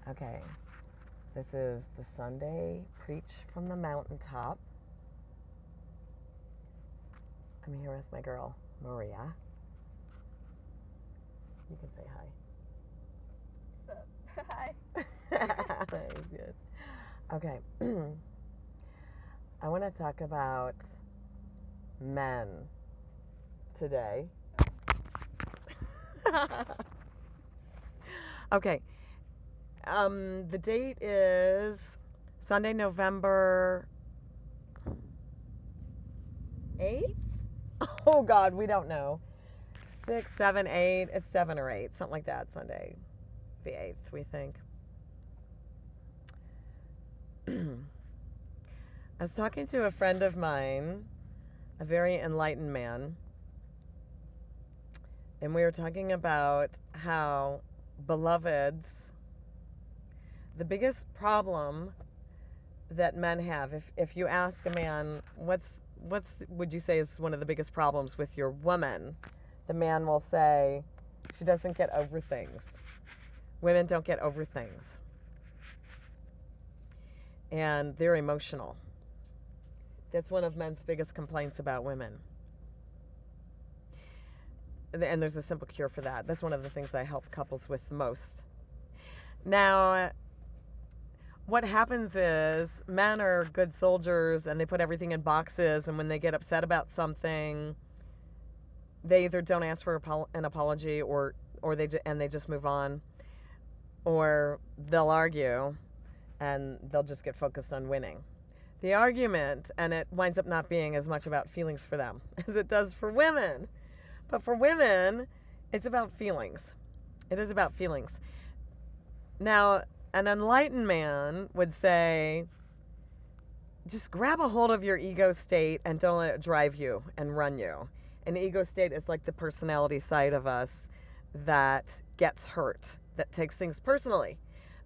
Okay, this is the Sunday Preach from the Mountaintop. I'm here with my girl, Maria. You can say hi. What's up? Hi. That was good. Okay. I want to talk about men today. Okay. The date is Sunday, November 8th? Oh, God, we don't know. 6, 7, 8. It's 7 or 8, something like that. Sunday, the 8th, we think. I was talking to a friend of mine, a very enlightened man, and we were talking about how beloveds, the biggest problem that men have, if you ask a man, what's would you say is one of the biggest problems with your woman, the man will say, she doesn't get over things. Women don't get over things. And they're emotional. That's one of men's biggest complaints about women. And there's a simple cure for that. That's one of the things I help couples with the most. Now, what happens is men are good soldiers and they put everything in boxes, and when they get upset about something, they either don't ask for an apology or they just move on, or they'll argue and they'll just get focused on winning the argument, and it winds up not being as much about feelings for them as it does for women. But for women, it's about feelings. It is about feelings. Now, an enlightened man would say, just grab a hold of your ego state and don't let it drive you and run you. An ego state is like the personality side of us that gets hurt, that takes things personally.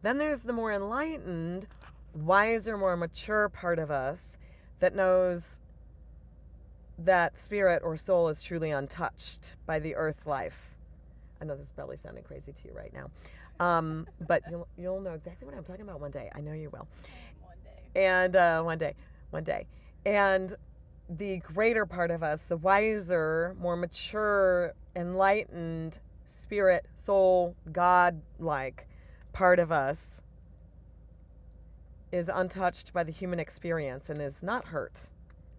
Then there's the more enlightened, wiser, more mature part of us that knows that spirit or soul is truly untouched by the earth life. I know this is probably sounding crazy to you right now. But you'll know exactly what I'm talking about one day. I know you will. One day. And one day. And the greater part of us, the wiser, more mature, enlightened, spirit, soul, God-like part of us is untouched by the human experience and is not hurt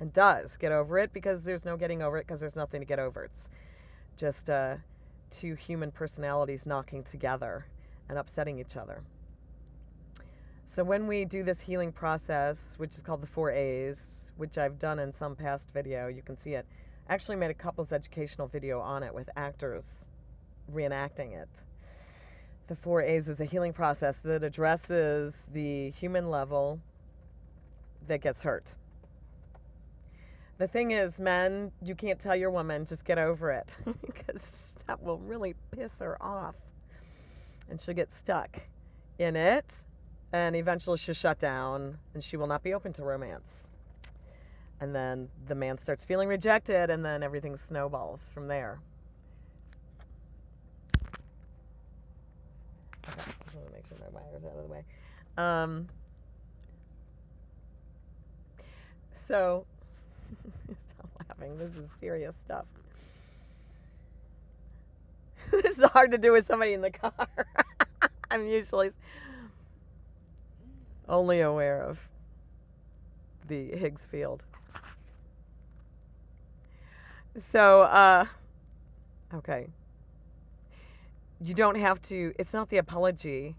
and does get over it, because there's no getting over it, because there's nothing to get over. It's just two human personalities knocking together and upsetting each other. So when we do this healing process, which is called the 4 A's, which I've done in some past video, you can see it. I actually made a couples educational video on it with actors reenacting it. The 4 A's is a healing process that addresses the human level that gets hurt. The thing is, men, you can't tell your woman, just get over it, because that will really piss her off. And she'll get stuck in it, and eventually she'll shut down, and she will not be open to romance. And then the man starts feeling rejected, and then everything snowballs from there. Okay, I just want to make sure my wire's out of the way. So, stop laughing. This is serious stuff. This is hard to do with somebody in the car. I'm usually only aware of the Higgs field. So, okay. You don't have to, it's not the apology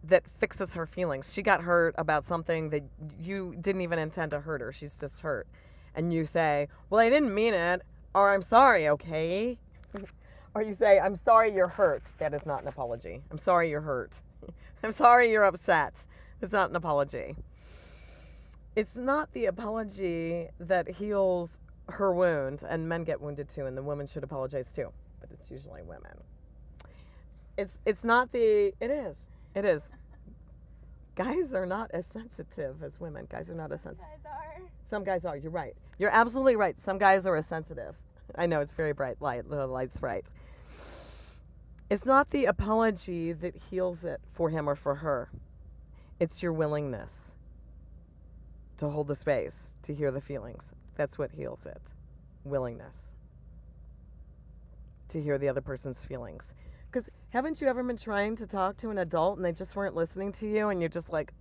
that fixes her feelings. She got hurt about something that you didn't even intend to hurt her. She's just hurt. And you say, well, I didn't mean it, or I'm sorry, okay? Or you say, I'm sorry you're hurt. That is not an apology. I'm sorry you're hurt. I'm sorry you're upset. It's not an apology. It's not the apology that heals her wound, and men get wounded too, and the woman should apologize too, but it's usually women. It's not the, it is. Guys are not as sensitive as women. Guys are not as sensitive. Guys are. Some guys are. You're right. You're absolutely right. Some guys are as sensitive. I know, it's very bright light. The light's bright. It's not the apology that heals it for him or for her. It's your willingness to hold the space, to hear the feelings. That's what heals it. Willingness to hear the other person's feelings. Because haven't you ever been trying to talk to an adult and they just weren't listening to you and you're just like,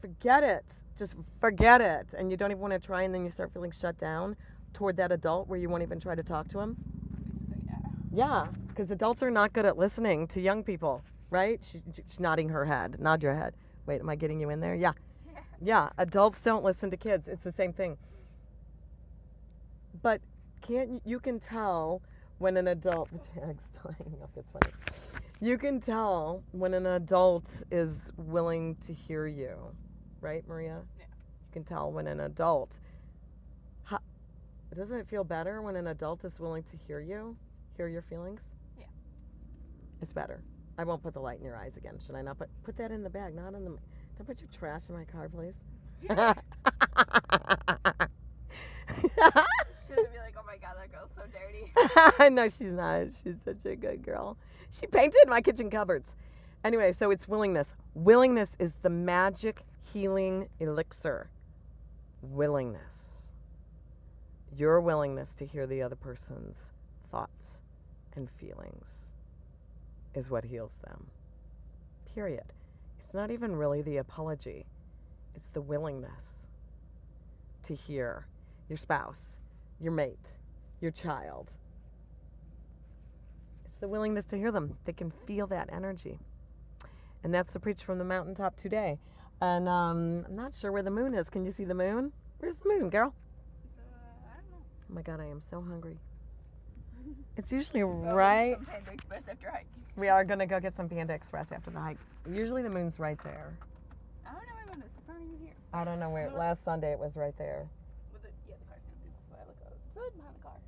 forget it. Just forget it. And you don't even want to try, and then you start feeling shut down toward that adult where you won't even try to talk to him? Yeah, because adults are not good at listening to young people, right? She's nodding her head. Nod your head. Wait, am I getting you in there? Yeah. Yeah, adults don't listen to kids. It's the same thing. But you can tell when an adult, the tag's tying up, it's funny. You can tell when an adult is willing to hear you, right, Maria? Yeah. You can tell when an adult, doesn't it feel better when an adult is willing to hear you? Hear your feelings? Yeah. It's better. I won't put the light in your eyes again, should I not? But put that in the bag, not in the... Don't put your trash in my car, please. Yeah. She's gonna be like, oh my god, that girl's so dirty. No, she's not. She's such a good girl. She painted my kitchen cupboards. Anyway, so it's willingness. Willingness is the magic healing elixir. Willingness. Your willingness to hear the other person's thoughts and feelings is what heals them. Period. It's not even really the apology. It's the willingness to hear your spouse, your mate, your child. It's the willingness to hear them. They can feel that energy. And that's the preach from the mountaintop today. And I'm not sure where the moon is. Can you see the moon? Where's the moon, girl? I don't know. Oh my God, I am so hungry. It's usually right. Some Panda Express after hiking. We are going to go get some Panda Express after the hike. Usually the moon's right there. I don't know where the moon is. It's not even here. I don't know where. Last Sunday it was right there. The car's gonna be before I look out. It's really behind the car.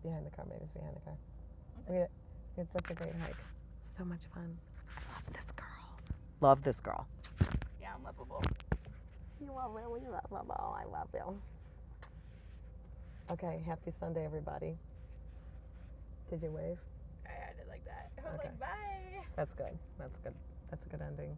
Behind the car, maybe it's behind the car. We had such a great hike. So much fun. I love this girl. Love this girl. Yeah, I'm lovable. You are really lovable. I love you. Okay, happy Sunday, everybody. Did you wave? I did like that. I was Okay. like, bye. That's good. That's good. That's a good ending.